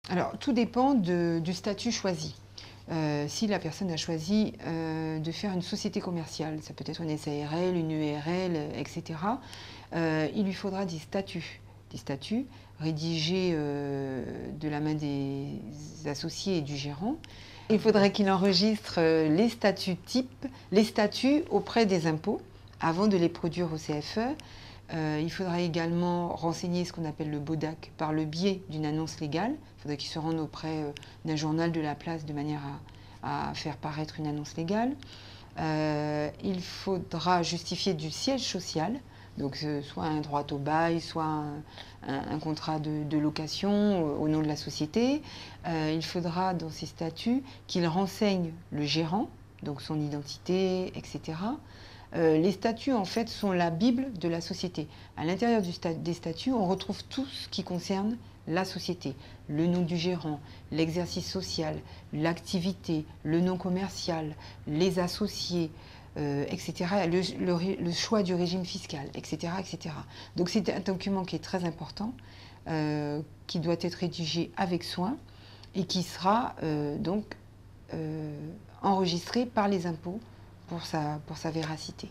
Alors, tout dépend du statut choisi. Si la personne a choisi de faire une société commerciale, ça peut être une SARL, une URL, etc., il lui faudra des statuts rédigés de la main des associés et du gérant. Il faudrait qu'il enregistre les statuts types, les statuts auprès des impôts avant de les produire au CFE. Il faudra également renseigner ce qu'on appelle le BODAC par le biais d'une annonce légale. Il faudrait qu'il se rende auprès d'un journal de la place de manière à faire paraître une annonce légale. Il faudra justifier du siège social, donc soit un droit au bail, soit un contrat de location au nom de la société. Il faudra dans ces statuts qu'il renseigne le gérant, donc son identité, etc. Les statuts, en fait, sont la Bible de la société. À l'intérieur des statuts, on retrouve tout ce qui concerne la société. Le nom du gérant, l'exercice social, l'activité, le nom commercial, les associés, etc., le choix du régime fiscal, etc., etc. Donc c'est un document qui est très important, qui doit être rédigé avec soin et qui sera donc enregistré par les impôts pour sa véracité.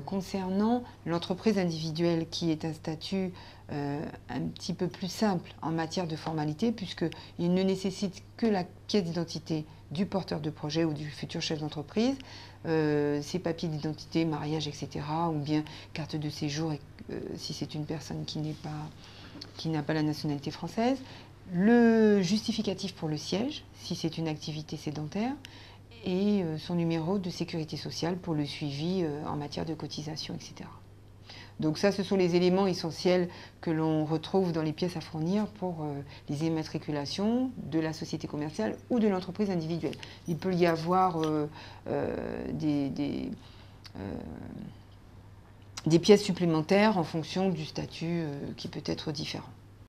Concernant l'entreprise individuelle, qui est un statut un petit peu plus simple en matière de formalité, puisqu'il ne nécessite que la pièce d'identité du porteur de projet ou du futur chef d'entreprise, ses papiers d'identité, mariage, etc., ou bien carte de séjour, si c'est une personne qui n'a pas la nationalité française, le justificatif pour le siège, si c'est une activité sédentaire, et son numéro de sécurité sociale pour le suivi en matière de cotisation, etc. Donc ça, ce sont les éléments essentiels que l'on retrouve dans les pièces à fournir pour les immatriculations de la société commerciale ou de l'entreprise individuelle. Il peut y avoir des pièces supplémentaires en fonction du statut qui peut être différent.